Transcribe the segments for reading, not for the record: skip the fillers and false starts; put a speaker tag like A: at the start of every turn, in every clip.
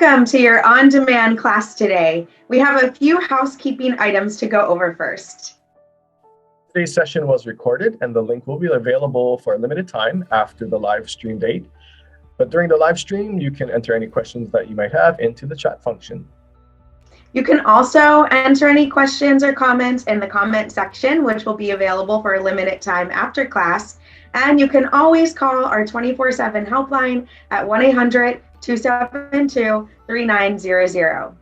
A: Welcome to your on-demand class today. We have a few housekeeping items to go over first.
B: Today's session was recorded and the link will be available for a limited time after the live stream date. But during the live stream, you can enter any questions that you might have into the chat function.
A: You can also enter any questions or comments in the comment section, which will be available for a limited time after class. And you can always call our 24/7 helpline at 1-800-272-3900.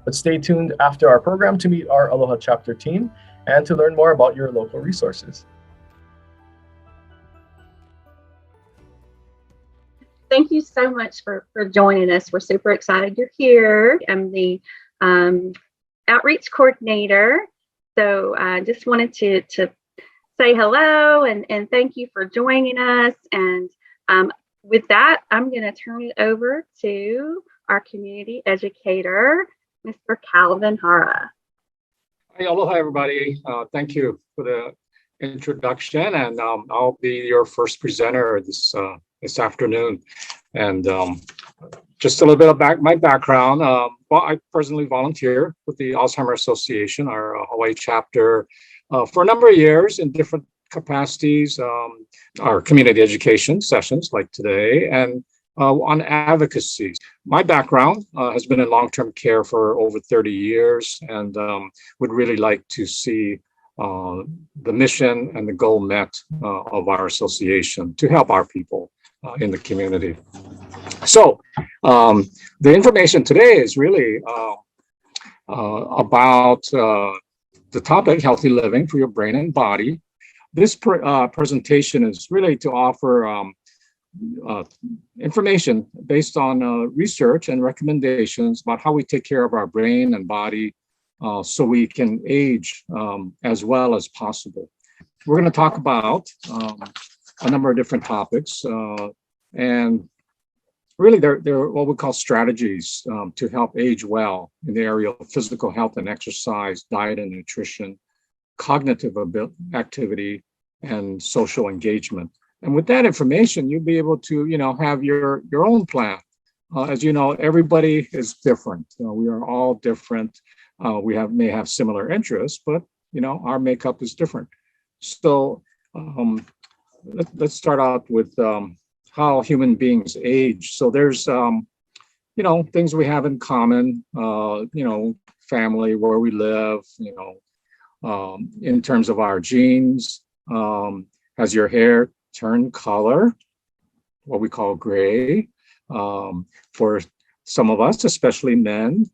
B: But stay tuned after our program to meet our Aloha chapter team and to learn more about your local resources.
C: Thank you so much for joining us. We're super excited you're here. I'm the outreach coordinator. So I just wanted to say hello and thank you for joining us. And with that, I'm going to turn it over to our community educator, Mr. Calvin Hara.
D: Hi, aloha, everybody. Thank you for the introduction, and I'll be your first presenter this afternoon. And just a little bit about my background. Well, I presently volunteer with the Alzheimer's Association, our Hawaii chapter, for a number of years in different capacities, our community education sessions like today, and on advocacy. My background has been in long-term care for over 30 years, and would really like to see the mission and the goal met of our association to help our people in the community. So the information today is really about the topic, healthy living for your brain and body. This presentation is really to offer information based on research and recommendations about how we take care of our brain and body so we can age as well as possible. We're going to talk about a number of different topics, and really they're what we call strategies to help age well in the area of physical health and exercise, diet and nutrition, cognitive activity, and social engagement. And with that information, you'll be able to, have your own plan. As you know, everybody is different. We are all different. We may have similar interests, but our makeup is different. So let's start out with how human beings age. So there's things we have in common. Family, where we live. In terms of our genes. Has your hair turned color, what we call gray? For some of us, especially men,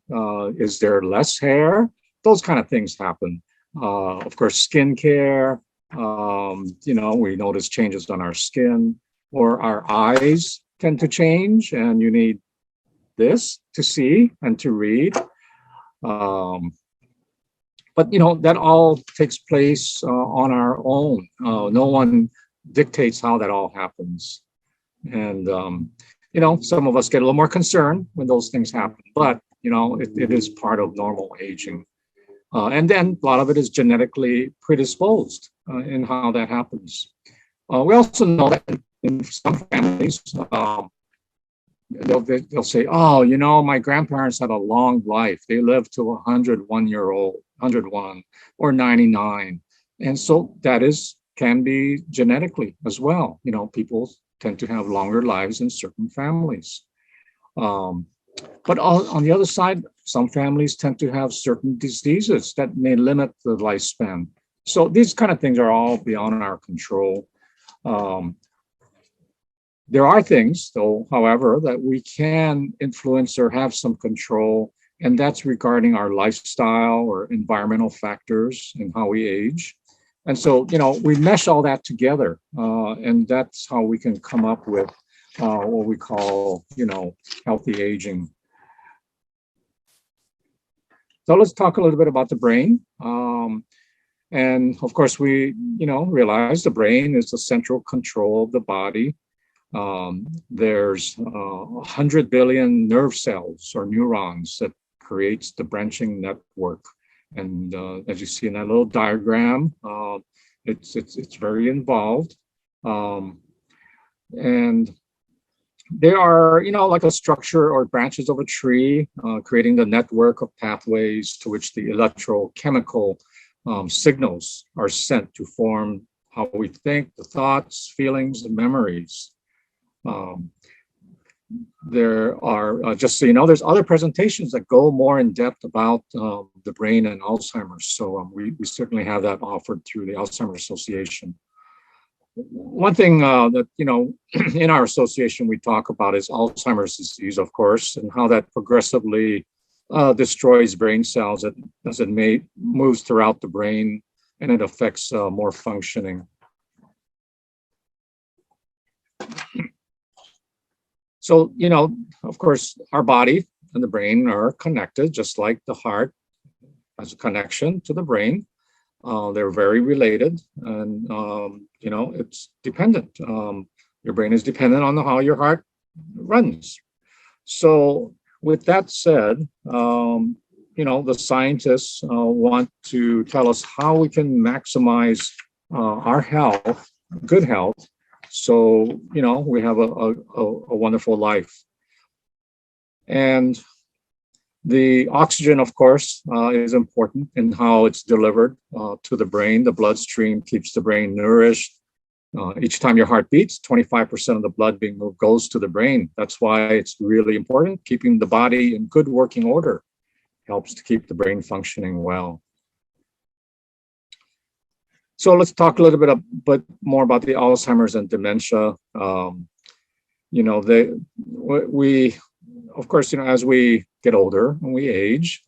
D: is there less hair? Those kind of things happen. Of course, skin care, we notice changes on our skin, or our eyes tend to change, and you need this to see and to read. But that all takes place on our own. No one dictates how that all happens. And, some of us get a little more concerned when those things happen, but, it is part of normal aging. And then a lot of it is genetically predisposed in how that happens. We also know that in some families, they'll say, oh, my grandparents had a long life. They lived to 101 or 99. And so that can be genetically as well. People tend to have longer lives in certain families. But on the other side, some families tend to have certain diseases that may limit the lifespan. So these kind of things are all beyond our control. There are things, though, however, that we can influence or have some control, and that's regarding our lifestyle or environmental factors and how we age. And so, we mesh all that together, and that's how we can come up with what we call, healthy aging. So let's talk a little bit about the brain. And of course, we, realize the brain is the central control of the body. There's 100 billion nerve cells or neurons that creates the branching network. And as you see in that little diagram, it's very involved. And They are, like a structure or branches of a tree, creating the network of pathways to which the electrochemical signals are sent to form how we think, the thoughts, feelings, and memories. There are, just so you know, there's other presentations that go more in depth about the brain and Alzheimer's. So we certainly have that offered through the Alzheimer's Association. One thing that, in our association we talk about is Alzheimer's disease, of course, and how that progressively destroys brain cells as it moves throughout the brain, and it affects more functioning. So, of course, our body and the brain are connected, just like the heart has a connection to the brain. They're very related, and it's dependent. Your brain is dependent on how your heart runs. So with that said, the scientists want to tell us how we can maximize our health, good health, so we have a wonderful life. And the oxygen, of course, is important in how it's delivered to the brain. The bloodstream keeps the brain nourished. Each time your heart beats, 25% of the blood being moved goes to the brain. That's why it's really important. Keeping the body in good working order helps to keep the brain functioning well. So let's talk a little bit more about the Alzheimer's and dementia. Of course, as we get older and we age,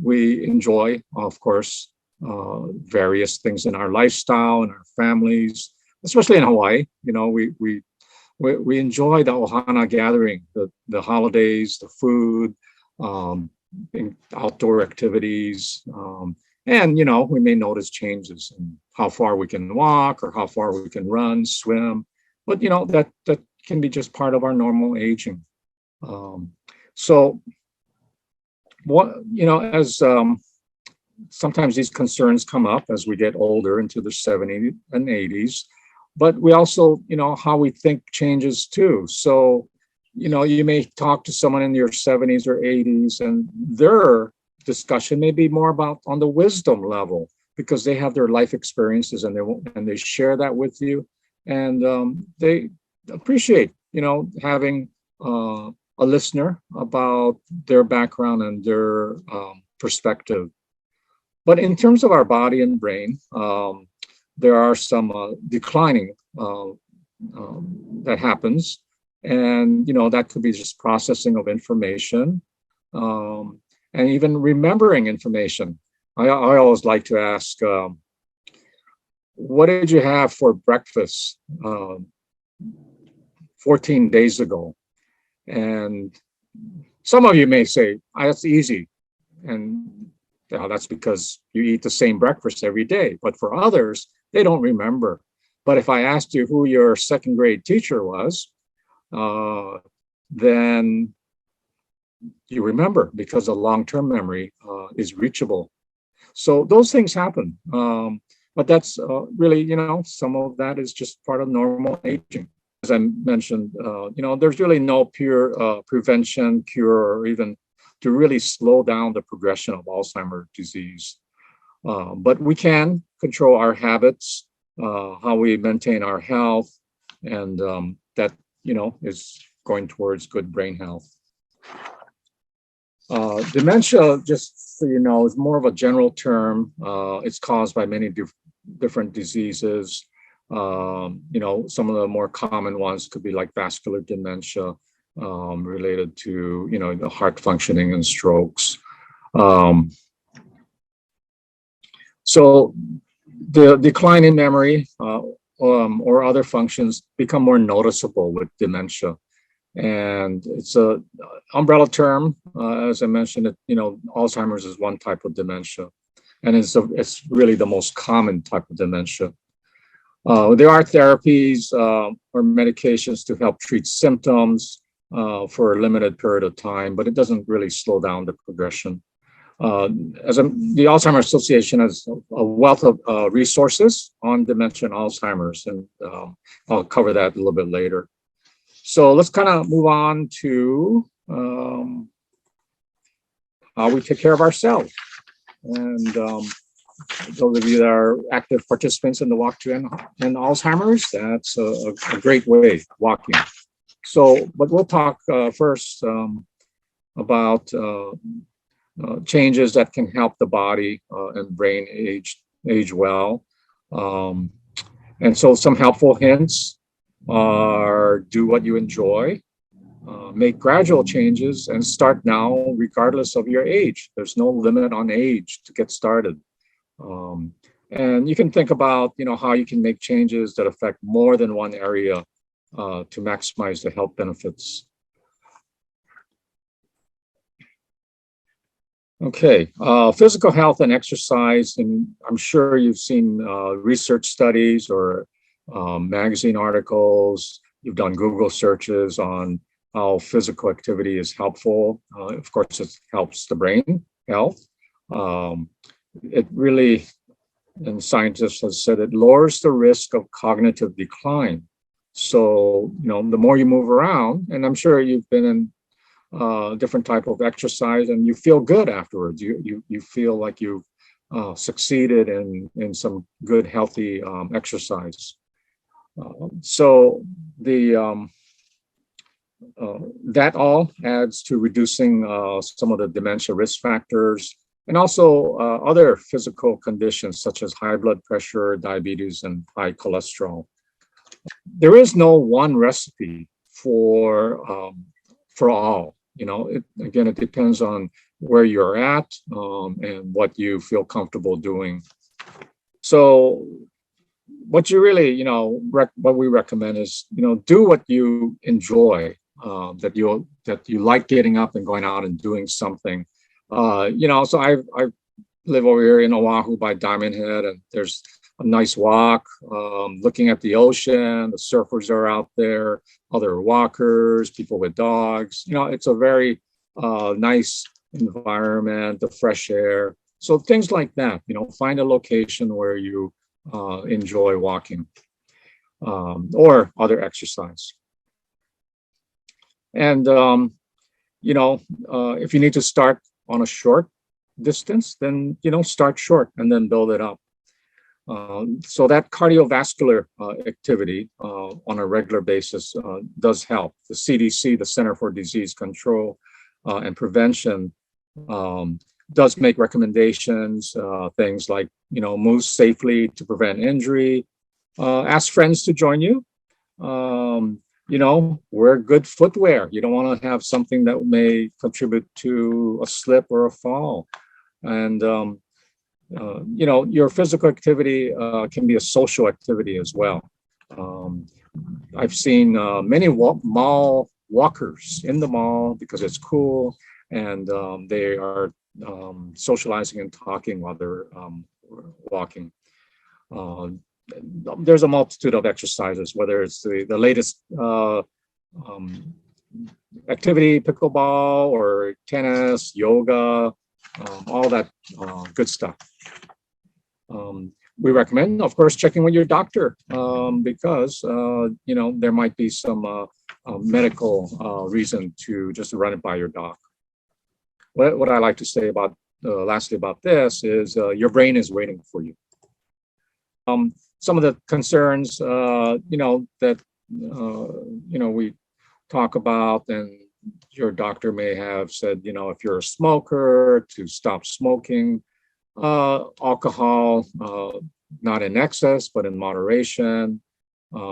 D: we enjoy, of course, various things in our lifestyle and our families, especially in Hawaii. We enjoy the ohana gathering, the holidays, the food, outdoor activities, and we may notice changes in how far we can walk or how far we can run, swim, but that can be just part of our normal aging. So what, as sometimes these concerns come up as we get older into the 70s and 80s, but we also, how we think changes too. So, you may talk to someone in your 70s or 80s, and their discussion may be more about on the wisdom level, because they have their life experiences and they share that with you, and they appreciate, having a listener about their background and their perspective. But in terms of our body and brain, there are some declining that happens. And, that could be just processing of information and even remembering information. I always like to ask, what did you have for breakfast 14 days ago? And some of you may say, that's easy. And that's because you eat the same breakfast every day. But for others, they don't remember. But if I asked you who your second grade teacher was, then you remember, because the long-term memory is reachable. So those things happen. But that's really, some of that is just part of normal aging. As I mentioned, there's really no pure prevention, cure, or even to really slow down the progression of Alzheimer's disease. But we can control our habits, how we maintain our health, and that, is going towards good brain health. Dementia, just so you know, is more of a general term. It's caused by many different diseases. Some of the more common ones could be like vascular dementia, related to, the heart functioning and strokes. So the decline in memory or other functions become more noticeable with dementia. And it's a umbrella term. As I mentioned, Alzheimer's is one type of dementia, and it's really the most common type of dementia. There are therapies or medications to help treat symptoms for a limited period of time, but it doesn't really slow down the progression. The Alzheimer's Association has a wealth of resources on dementia and Alzheimer's, and I'll cover that a little bit later. So let's kind of move on to how we take care of ourselves. And those of you that are active participants in the Walk to End Alzheimer's, that's a great way, walking. So, but we'll talk first about changes that can help the body and brain age well. And so some helpful hints are do what you enjoy, make gradual changes, and start now regardless of your age. There's no limit on age to get started. And you can think about, how you can make changes that affect more than one area to maximize the health benefits. Okay, physical health and exercise, and I'm sure you've seen research studies or magazine articles. You've done Google searches on how physical activity is helpful. Of course, it helps the brain health. It really, and scientists have said, it lowers the risk of cognitive decline. So, the more you move around, and I'm sure you've been in different type of exercise and you feel good afterwards. You feel like you've succeeded in some good, healthy exercise. So that all adds to reducing some of the dementia risk factors, and also other physical conditions such as high blood pressure, diabetes, and high cholesterol. There is no one recipe for all. It depends on where you're at and what you feel comfortable doing. So what you really, what we recommend is, do what you enjoy, that you like getting up and going out and doing something. So I live over here in Oahu by Diamond Head, and there's a nice walk, looking at the ocean. The surfers are out there, other walkers, people with dogs. It's a very nice environment, the fresh air. So things like that, find a location where you enjoy walking or other exercise. And, if you need to start on a short distance, then, start short and then build it up. So that cardiovascular activity on a regular basis does help. The CDC, the Center for Disease Control and Prevention, does make recommendations, things like, move safely to prevent injury, ask friends to join you, wear good footwear. You don't want to have something that may contribute to a slip or a fall. And, your physical activity can be a social activity as well. I've seen many mall walkers in the mall because it's cool, and they are socializing and talking while they're walking. There's a multitude of exercises, whether it's the latest activity, pickleball or tennis, yoga, all that good stuff. We recommend, of course, checking with your doctor because, there might be some medical reason to just run it by your doc. What I like to say about, lastly about this is your brain is waiting for you. Some of the concerns, that, we talk about, and your doctor may have said, if you're a smoker, to stop smoking, alcohol, not in excess, but in moderation,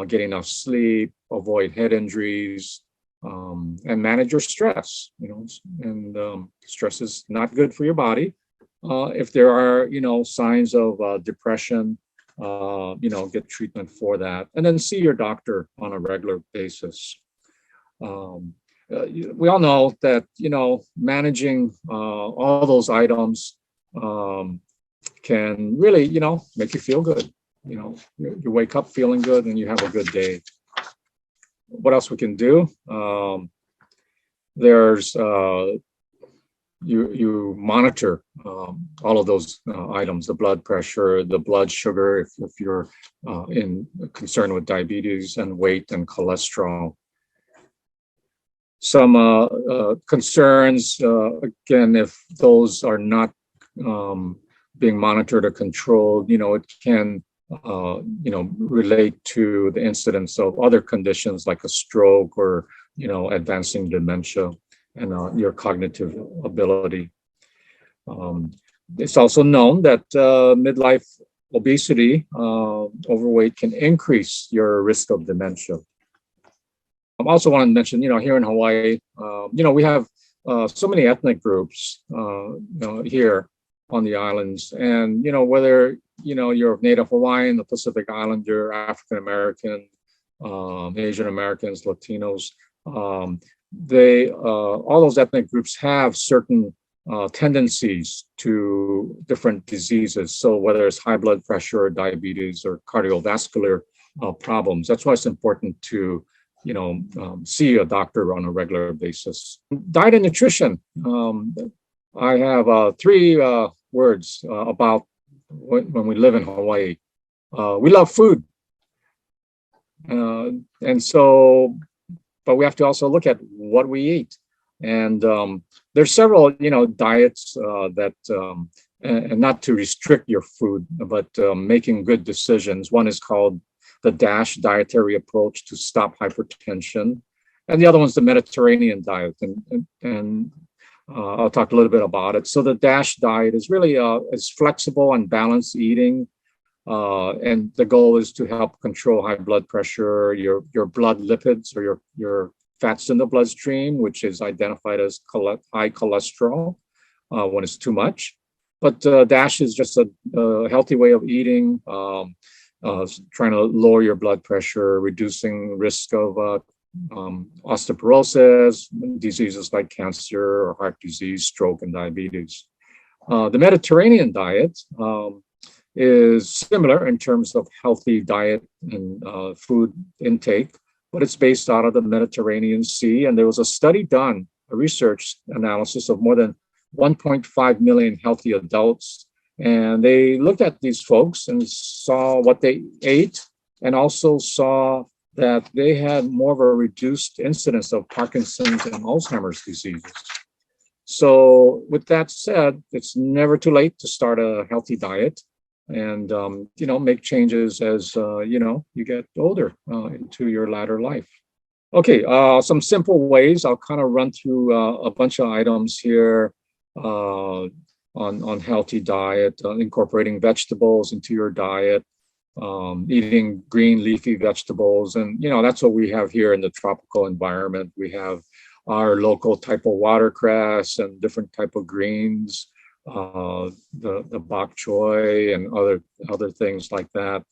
D: get enough sleep, avoid head injuries, and manage your stress, and stress is not good for your body. If there are, signs of depression, get treatment for that, and then see your doctor on a regular basis. We all know that, managing all those items can really, make you feel good. You wake up feeling good and you have a good day. What else we can do? There's you monitor all of those items, the blood pressure, the blood sugar, if you're concerned with diabetes, and weight and cholesterol. some concerns, again, if those are not being monitored or controlled, it can, relate to the incidence of other conditions like a stroke or, advancing dementia and your cognitive ability. It's also known that midlife obesity, overweight, can increase your risk of dementia. I also want to mention, here in Hawaii, we have so many ethnic groups, here on the islands, and whether you're of Native Hawaiian, the Pacific Islander, African American, Asian Americans, Latinos, they all those ethnic groups have certain tendencies to different diseases. So whether it's high blood pressure or diabetes or cardiovascular problems, that's why it's important to see a doctor on a regular basis. Diet and nutrition. I have 3 words about when we live in Hawaii. We love food. And so, but we have to also look at what we eat. And there's several, diets that, and not to restrict your food, but making good decisions. One is called the DASH dietary approach to stop hypertension. And the other one's the Mediterranean diet. And I'll talk a little bit about it. So the DASH diet is really is flexible and balanced eating. And the goal is to help control high blood pressure, your blood lipids, or your fats in the bloodstream, which is identified as high cholesterol when it's too much. But DASH is just a healthy way of eating, trying to lower your blood pressure, reducing risk of osteoporosis, diseases like cancer or heart disease, stroke, and diabetes. The Mediterranean diet is similar in terms of healthy diet and food intake, but it's based out of the Mediterranean Sea. And there was a study done, a research analysis of more than 1.5 million healthy adults. And they looked at these folks and saw what they ate, and also saw that they had more of a reduced incidence of Parkinson's and Alzheimer's diseases. So with that said, it's never too late to start a healthy diet and, make changes as, you get older into your latter life. Okay, some simple ways. I'll kind of run through a bunch of items here on healthy diet, incorporating vegetables into your diet, eating green leafy vegetables. And, that's what we have here in the tropical environment. We have our local type of watercress and different type of greens, the bok choy and other things like that.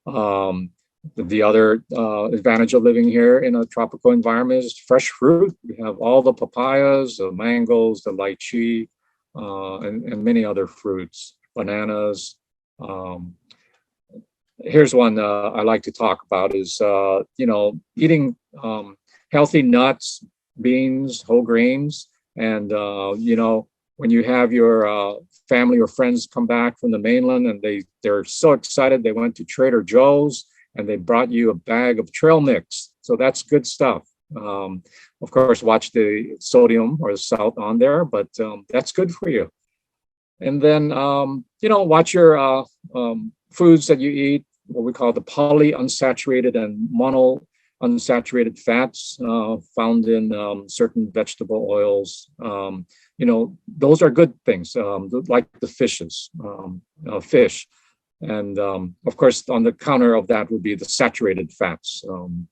D: The other advantage of living here in a tropical environment is fresh fruit. We have all the papayas, the mangoes, the lychee, and many other fruits, bananas. Here's one I like to talk about is, eating healthy nuts, beans, whole grains. And, when you have your family or friends come back from the mainland and they're so excited, they went to Trader Joe's and they brought you a bag of trail mix. So that's good stuff. Of course, watch the sodium or the salt on there, but that's good for you. And then, watch your foods that you eat, what we call the polyunsaturated and monounsaturated fats found in certain vegetable oils. Those are good things, like the fish. And of course, on the counter of that would be the saturated fats,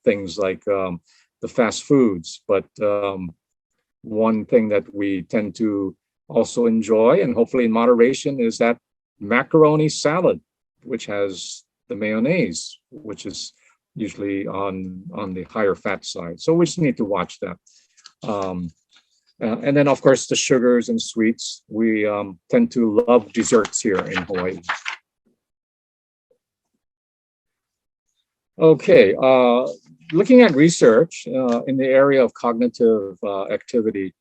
D: things like the fast foods. But one thing that we tend to also enjoy, and hopefully in moderation, is that macaroni salad, which has the mayonnaise, which is usually on the higher fat side. So we just need to watch that. And then, of course, the sugars and sweets. We tend to love desserts here in Hawaii. Okay, looking at research in the area of cognitive activity,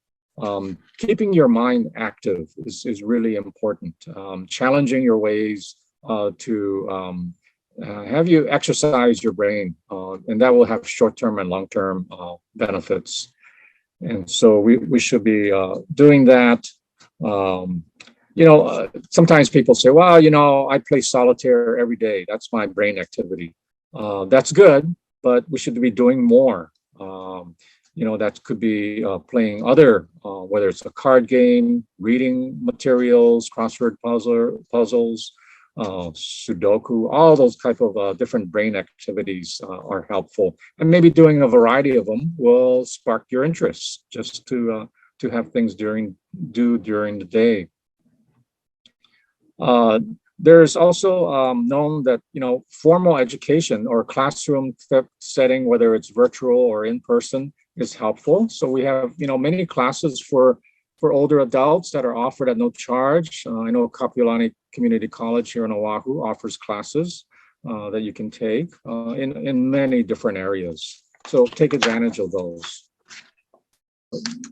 D: keeping your mind active is really important. Challenging your ways to have you exercise your brain, and that will have short-term and long-term benefits. And so we should be doing that. Sometimes people say, well, I play solitaire every day. That's my brain activity. That's good, but we should be doing more. That could be playing other, whether it's a card game, reading materials, crossword puzzles, Sudoku, all those type of different brain activities are helpful. And maybe doing a variety of them will spark your interest just to have things during the day. There's also known that, formal education or classroom setting, whether it's virtual or in person, is helpful. So we have, many classes for older adults that are offered at no charge. I know Kapiolani Community College here in Oahu offers classes that you can take in many different areas. So take advantage of those.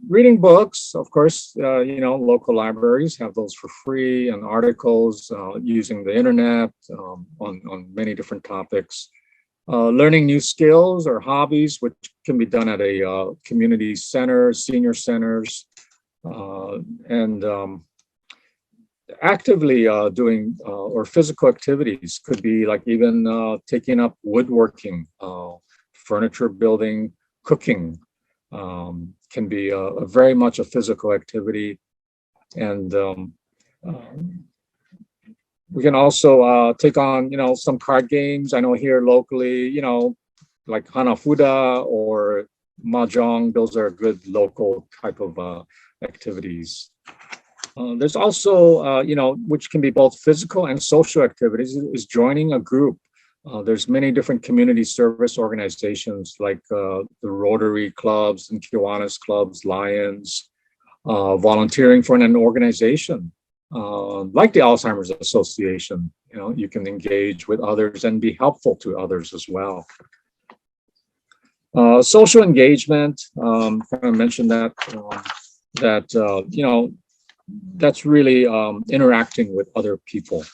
D: Reading books, of course, local libraries have those for free, and articles using the internet on many different topics. Learning new skills or hobbies, which can be done at a community center, senior centers, and actively doing or physical activities could be like even taking up woodworking, furniture building, cooking. Can be a very much a physical activity. And we can also take on, some card games. I know here locally, like Hanafuda or Mahjong, those are good local type of activities. There's also, which can be both physical and social activities, is joining a group. There's many different community service organizations like the Rotary clubs and Kiwanis clubs, Lions, volunteering for an organization like the Alzheimer's Association. You can engage with others and be helpful to others as well. Social engagement, kind of mentioned that, that's really interacting with other people.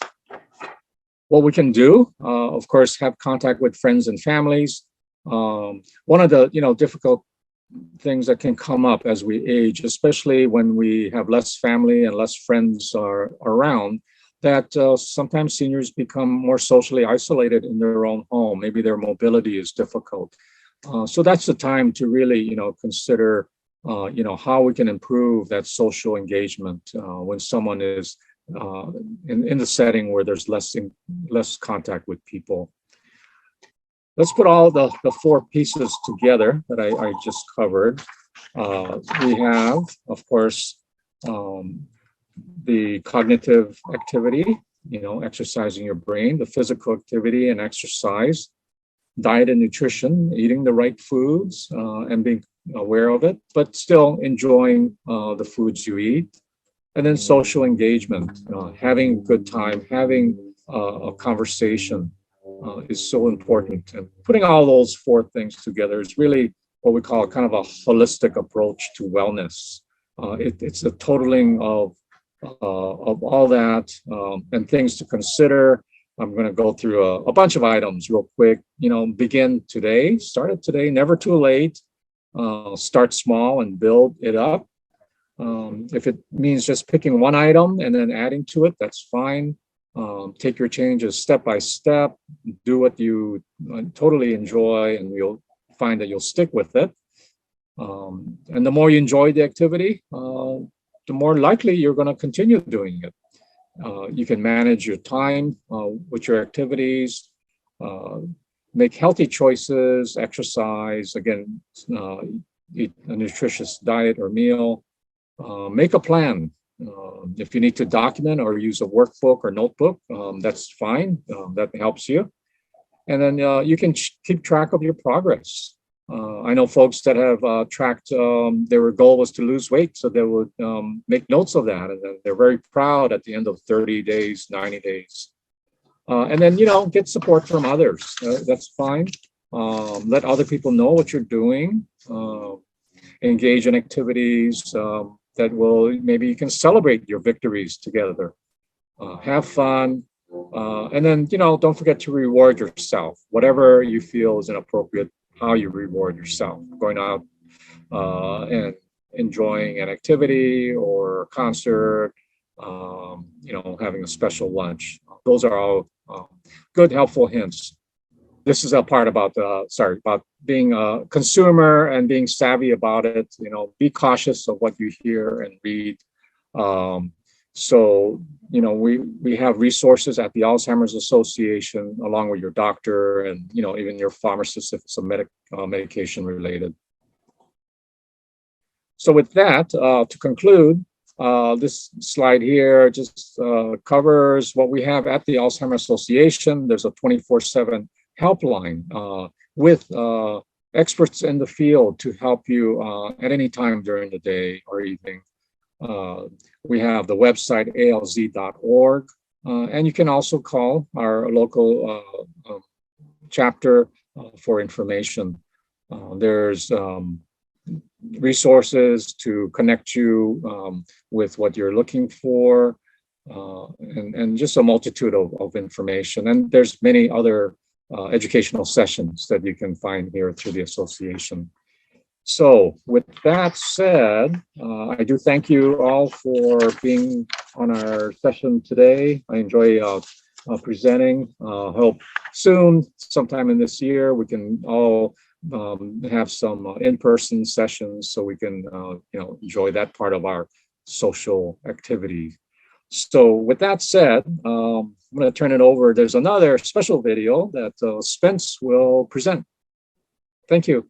D: What we can do, of course, have contact with friends and families. One of the difficult things that can come up as we age, especially when we have less family and less friends are around, that sometimes seniors become more socially isolated in their own home. Maybe their mobility is difficult. So that's the time to really, consider, how we can improve that social engagement when someone is in the setting where there's less contact with people. Let's put all the four pieces together that I just covered. We have, of course, the cognitive activity, exercising your brain, the physical activity and exercise, diet and nutrition, eating the right foods and being aware of it, but still enjoying the foods you eat. And then social engagement, having a good time, having a conversation is so important. And putting all those four things together is really what we call kind of a holistic approach to wellness. It's a totaling of all that and things to consider. I'm going to go through a bunch of items real quick. Begin today, start it today, never too late. Start small and build it up. If it means just picking one item and then adding to it, that's fine. Take your changes step by step, do what you totally enjoy, and you'll find that you'll stick with it. And the more you enjoy the activity, the more likely you're going to continue doing it. You can manage your time with your activities, make healthy choices, exercise, again, eat a nutritious diet or meal. Make a plan. If you need to document or use a workbook or notebook, that's fine. That helps you. And then you can keep track of your progress. I know folks that have tracked, their goal was to lose weight, so they would make notes of that. And then they're very proud at the end of 30 days, 90 days. And then, get support from others. That's fine. Let other people know what you're doing. Engage in activities that will, maybe you can celebrate your victories together. Have fun. And then, don't forget to reward yourself. Whatever you feel is inappropriate, how you reward yourself. Going out and enjoying an activity or a concert, having a special lunch. Those are all good, helpful hints. This is a part about being a consumer and being savvy about it. Be cautious of what you hear and read. We have resources at the Alzheimer's Association, along with your doctor and even your pharmacist if it's a medication related. So with that, to conclude, this slide here just covers what we have at the Alzheimer's Association. There's a 24/7 helpline with experts in the field to help you at any time during the day or evening. We have the website alz.org, and you can also call our local chapter for information. There's resources to connect you with what you're looking for, and just a multitude of information. And there's many other educational sessions that you can find here through the association. So with that said, I do thank you all for being on our session today. I enjoy presenting. Hope soon, sometime in this year, we can all have some in-person sessions so we can enjoy that part of our social activity. So with that said, I'm going to turn it over. There's another special video that Spence will present. Thank you.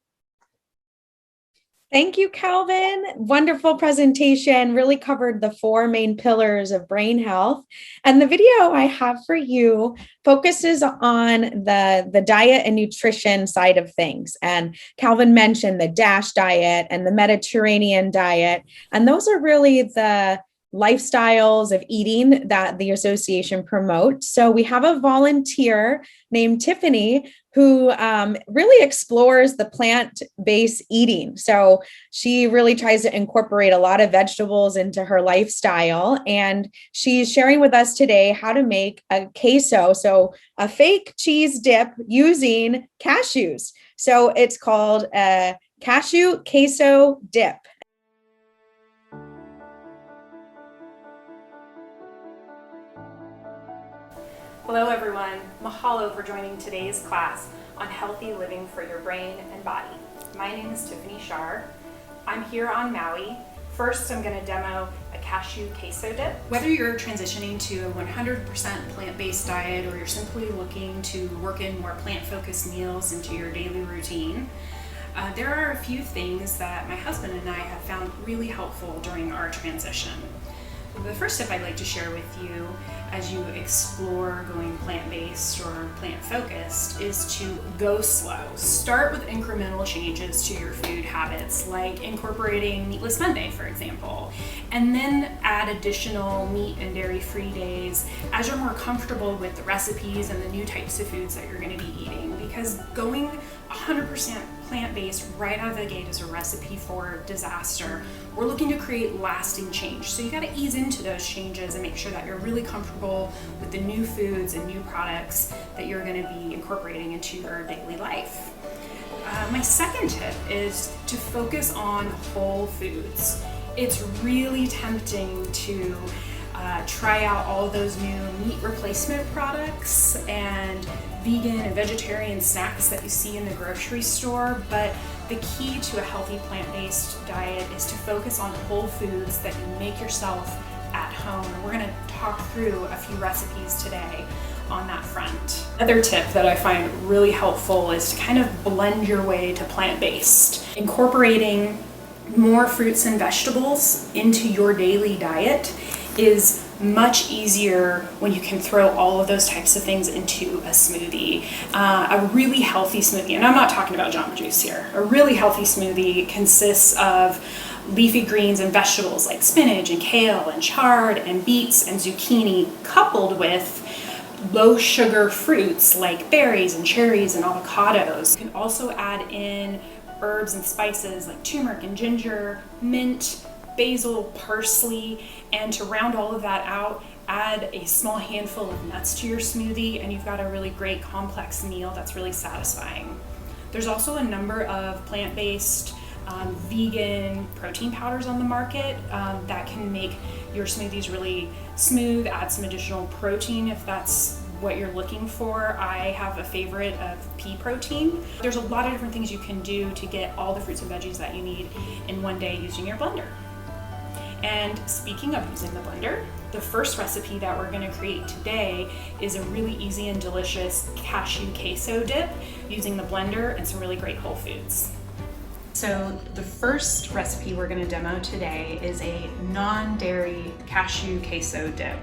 A: Thank you, Calvin. Wonderful presentation. Really covered the 4 main pillars of brain health. And the video I have for you focuses on the diet and nutrition side of things. And Calvin mentioned the DASH diet and the Mediterranean diet. And those are really the lifestyles of eating that the association promotes. So we have a volunteer named Tiffany who really explores the plant-based eating. So she really tries to incorporate a lot of vegetables into her lifestyle. And she's sharing with us today how to make a queso, so a fake cheese dip using cashews. So it's called a Cashew Queso Dip.
E: Hello everyone, mahalo for joining today's class on healthy living for your brain and body. My name is Tiffany Schaar. I'm here on Maui. First, I'm going to demo a cashew queso dip. Whether you're transitioning to a 100% plant-based diet or you're simply looking to work in more plant-focused meals into your daily routine, there are a few things that my husband and I have found really helpful during our transition. The first tip I'd like to share with you as you explore going plant-based or plant-focused is to go slow. Start with incremental changes to your food habits, like incorporating Meatless Monday, for example, and then add additional meat and dairy-free days as you're more comfortable with the recipes and the new types of foods that you're going to be eating, because going 100% plant-based right out of the gate is a recipe for disaster. We're looking to create lasting change. So you got to ease into those changes and make sure that you're really comfortable with the new foods and new products that you're going to be incorporating into your daily life. My second tip is to focus on whole foods. It's really tempting to try out all those new meat replacement products and vegan and vegetarian snacks that you see in the grocery store, but the key to a healthy plant-based diet is to focus on whole foods that you make yourself at home. And we're going to talk through a few recipes today on that front. Another tip that I find really helpful is to kind of blend your way to plant-based. Incorporating more fruits and vegetables into your daily diet is much easier when you can throw all of those types of things into a smoothie. A really healthy smoothie, and I'm not talking about Jamba Juice here, a really healthy smoothie consists of leafy greens and vegetables like spinach and kale and chard and beets and zucchini, coupled with low sugar fruits like berries and cherries and avocados. You can also add in herbs and spices like turmeric and ginger, mint, basil, parsley, and to round all of that out, add a small handful of nuts to your smoothie, and you've got a really great complex meal that's really satisfying. There's also a number of plant-based vegan protein powders on the market that can make your smoothies really smooth, add some additional protein if that's what you're looking for. I have a favorite of pea protein. There's a lot of different things you can do to get all the fruits and veggies that you need in one day using your blender. And speaking of using the blender, the first recipe that we're going to create today is a really easy and delicious cashew queso dip using the blender and some really great whole foods. So the first recipe we're going to demo today is a non-dairy cashew queso dip.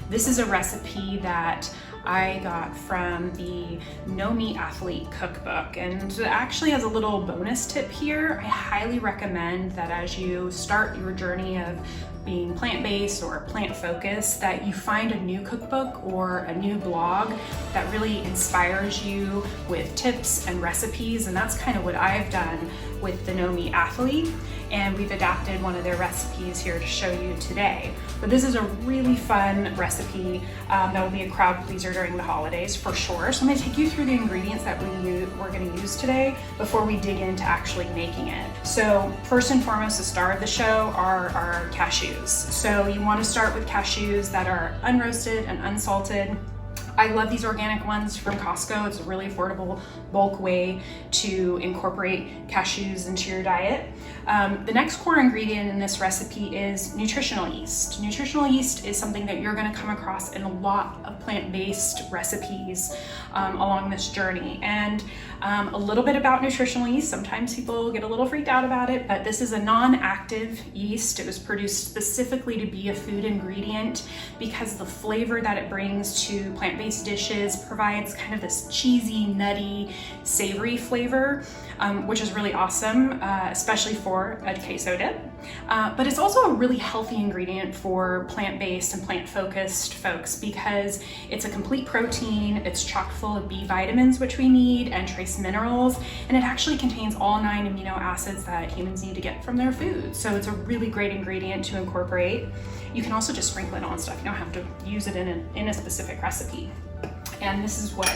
E: This is a recipe that I got from the No Meat Athlete cookbook, and it actually has a little bonus tip here. I highly recommend that as you start your journey of being plant-based or plant-focused, that you find a new cookbook or a new blog that really inspires you with tips and recipes, and that's kind of what I've done with the No Meat Athlete, and we've adapted one of their recipes here to show you today. But this is a really fun recipe that will be a crowd pleaser during the holidays for sure. So I'm going to take you through the ingredients that we're going to use today before we dig into actually making it. So first and foremost, the star of the show are our cashews. So you want to start with cashews that are unroasted and unsalted. I love these organic ones from Costco. It's a really affordable bulk way to incorporate cashews into your diet. The next core ingredient in this recipe is nutritional yeast. Nutritional yeast is something that you're going to come across in a lot of plant-based recipes along this journey. And a little bit about nutritional yeast. Sometimes people get a little freaked out about it, but this is a non-active yeast. It was produced specifically to be a food ingredient because the flavor that it brings to plant-based dishes provides kind of this cheesy, nutty, savory flavor, which is really awesome, especially for a queso dip. But it's also a really healthy ingredient for plant-based and plant-focused folks because it's a complete protein, it's chock full of B vitamins, which we need, and trace minerals, and it actually contains all 9 amino acids that humans need to get from their food. So it's a really great ingredient to incorporate. You can also just sprinkle it on stuff. You don't have to use it in a specific recipe. And this is what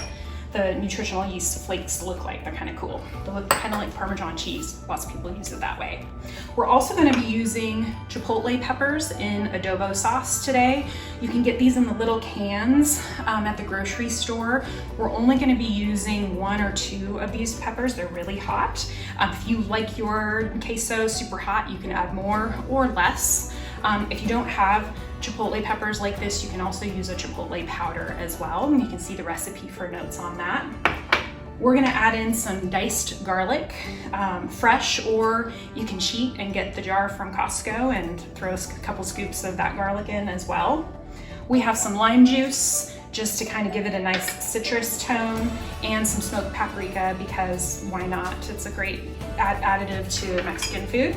E: the nutritional yeast flakes look like. They're kind of cool. They look kind of like Parmesan cheese. Lots of people use it that way. We're also going to be using chipotle peppers in adobo sauce today. You can get these in the little cans at the grocery store. We're only going to be using 1 or 2 of these peppers. They're really hot. If you like your queso super hot, you can add more or less. If you don't have chipotle peppers like this, you can also use a chipotle powder as well. And you can see the recipe for notes on that. We're gonna add in some diced garlic, fresh, or you can cheat and get the jar from Costco and throw a couple scoops of that garlic in as well. We have some lime juice, just to kind of give it a nice citrus tone, and some smoked paprika because why not? It's a great additive to Mexican food.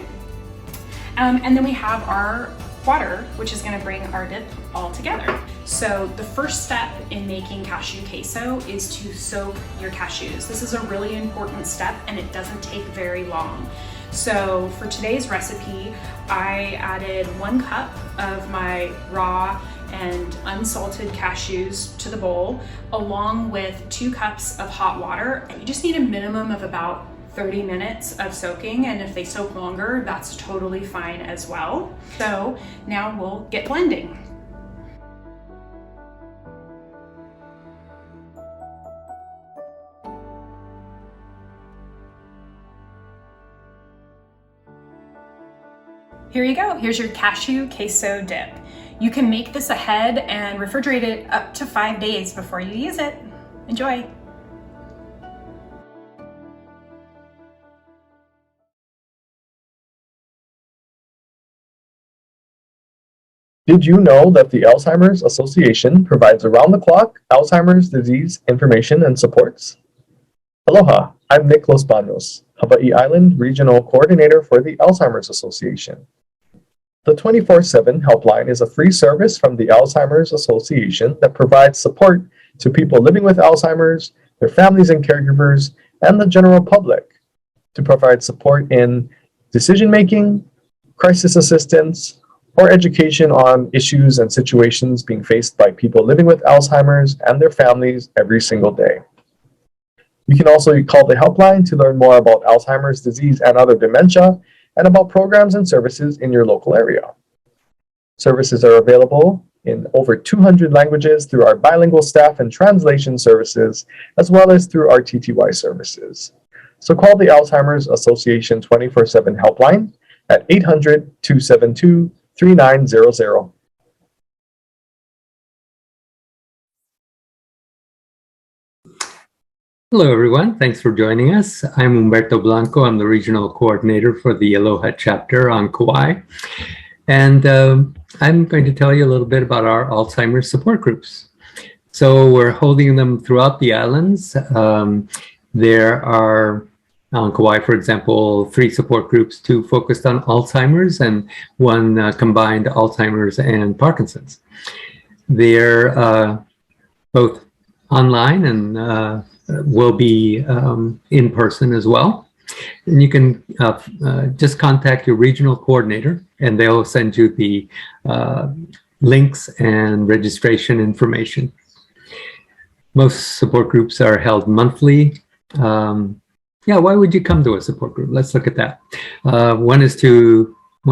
E: And then we have our water, which is going to bring our dip all together. So the first step in making cashew queso is to soak your cashews. This is a really important step and it doesn't take very long. So for today's recipe, I added 1 cup of my raw and unsalted cashews to the bowl, along with 2 cups of hot water. And you just need a minimum of about 30 minutes of soaking, and if they soak longer, that's totally fine as well. So now we'll get blending. Here you go. Here's your cashew queso dip. You can make this ahead and refrigerate it up to 5 days before you use it. Enjoy.
B: Did you know that the Alzheimer's Association provides around-the-clock Alzheimer's disease information and supports? Aloha, I'm Nick Los Banos, Hawaii Island Regional Coordinator for the Alzheimer's Association. The 24/7 helpline is a free service from the Alzheimer's Association that provides support to people living with Alzheimer's, their families and caregivers, and the general public to provide support in decision-making, crisis assistance, or education on issues and situations being faced by people living with Alzheimer's and their families every single day. You can also call the helpline to learn more about Alzheimer's disease and other dementia, and about programs and services in your local area. Services are available in over 200 languages through our bilingual staff and translation services, as well as through our TTY services. So call the Alzheimer's Association 24/7 helpline at 800-272-3900.
F: Hello, everyone. Thanks for joining us. I'm Humberto Blanco. I'm the regional coordinator for the Aloha chapter on Kauai. And I'm going to tell you a little bit about our Alzheimer's support groups. So we're holding them throughout the islands. There are, on Kauai, for example, 3 support groups, 2 focused on Alzheimer's and 1 combined Alzheimer's and Parkinson's. They're both online and will be in person as well. And you can just contact your regional coordinator and they'll send you the links and registration information. Most support groups are held monthly. Yeah, why would you come to a support group? Let's look at that. One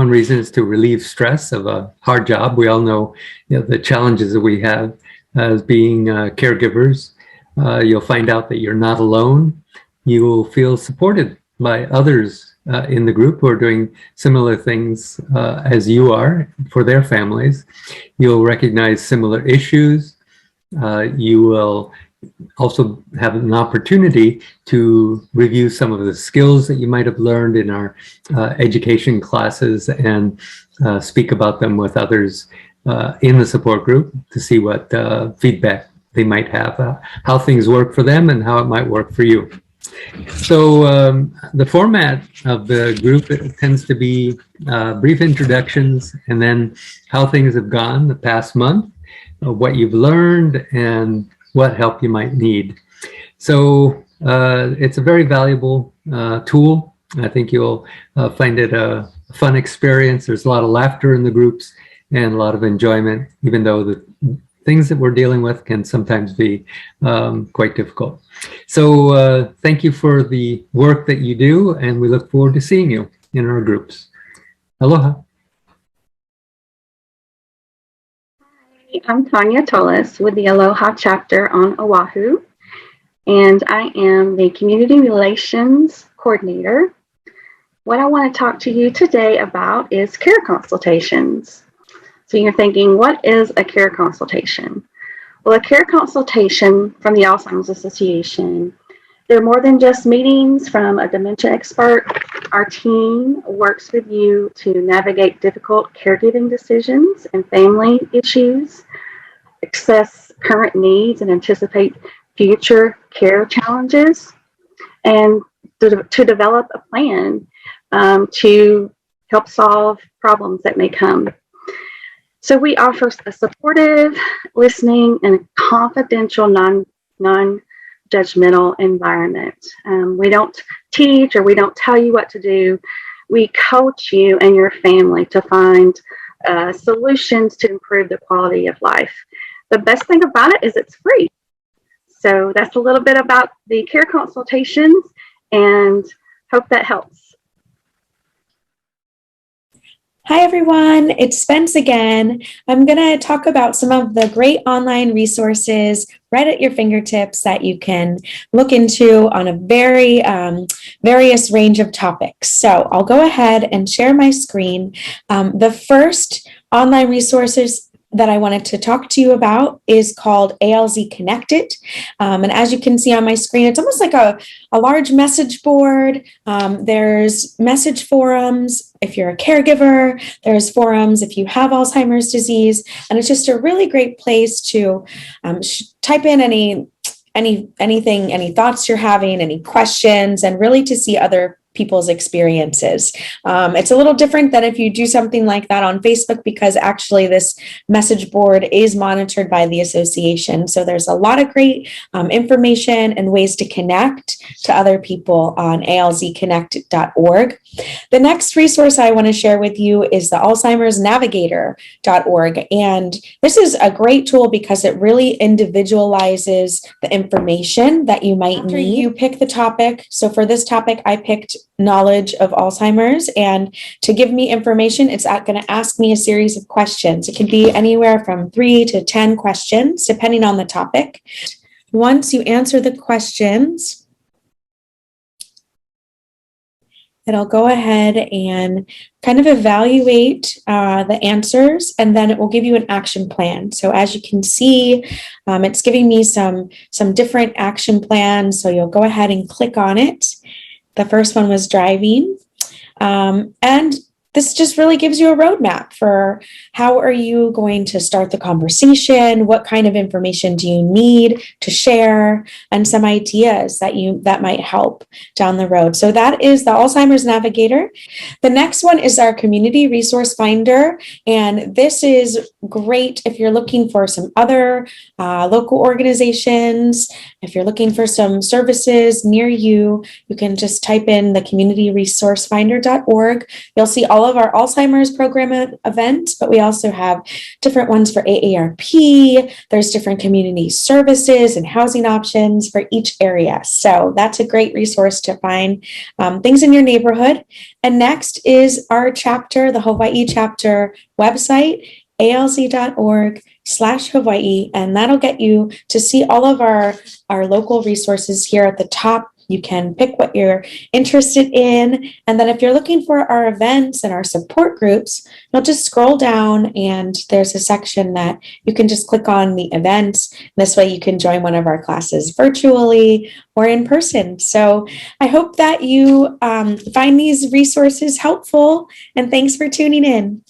F: reason is to relieve stress of a hard job. We all know, the challenges that we have as being caregivers. You'll find out that you're not alone. You will feel supported by others in the group who are doing similar things as you are for their families. You'll recognize similar issues. You will also have an opportunity to review some of the skills that you might have learned in our education classes and speak about them with others in the support group to see what feedback they might have, how things work for them and how it might work for you. So the format of the group, it tends to be brief introductions and then how things have gone the past month, what you've learned and what help you might need. So it's a very valuable tool. I think you'll find it a fun experience. There's a lot of laughter in the groups and a lot of enjoyment, even though the things that we're dealing with can sometimes be quite difficult. So thank you for the work that you do, and we look forward to seeing you in our groups. Aloha.
C: Hi, I'm Tanya Tullis with the Aloha chapter on Oahu, and I am the Community Relations Coordinator. What I want to talk to you today about is care consultations. So you're thinking, what is a care consultation? Well, a care consultation from the Alzheimer's Association, they're more than just meetings from a dementia expert. Our team works with you to navigate difficult caregiving decisions and family issues, assess current needs and anticipate future care challenges, and to develop a plan to help solve problems that may come. So we offer a supportive, listening, and confidential, non-judgmental environment. We don't teach or we don't tell you what to do. We coach you and your family to find solutions to improve the quality of life. The best thing about it is it's free. So that's a little bit about the care consultations, and hope that helps.
A: Hi, everyone. It's Spence again. I'm going to talk about some of the great online resources right at your fingertips that you can look into on a very various range of topics. So I'll go ahead and share my screen. The first online resources that I wanted to talk to you about is called ALZ Connected. And as you can see on my screen, it's almost like a large message board. There's message forums if you're a caregiver, there's forums if you have Alzheimer's disease, and it's just a really great place to type in anything, any thoughts you're having, any questions, and really to see other people's experiences. It's a little different than if you do something like that on Facebook, because actually this message board is monitored by the association. So there's a lot of great information and ways to connect to other people on alzconnect.org. The next resource I want to share with you is the Alzheimer's Navigator.org. And this is a great tool because it really individualizes the information that you might need. You pick the topic. So for this topic, I picked knowledge of Alzheimer's, and to give me information, it's going to ask me a series of questions. It can be anywhere from 3 to 10 questions, depending on the topic. Once you answer the questions, it'll go ahead and kind of evaluate the answers, and then it will give you an action plan. So as you can see, it's giving me some different action plans. So you'll go ahead and click on it. The first one was driving. And this just really gives you a roadmap for how are you going to start the conversation, what kind of information do you need to share, and some ideas that might help down the road. So that is the Alzheimer's Navigator. The next one is our Community Resource Finder, and this is great if you're looking for some other local organizations. If you're looking for some services near you, you can just type in the communityresourcefinder.org. You'll see all of our Alzheimer's program events, but we also have different ones for AARP. There's different community services and housing options for each area. So that's a great resource to find things in your neighborhood. And next is our chapter, the Hawaii chapter website, alz.org/Hawaii, and that'll get you to see all of our local resources here at the top. You can pick what you're interested in. And then if you're looking for our events and our support groups, you'll just scroll down and there's a section that you can just click on the events. This way you can join one of our classes virtually or in person. So I hope that you find these resources helpful, and thanks for tuning in.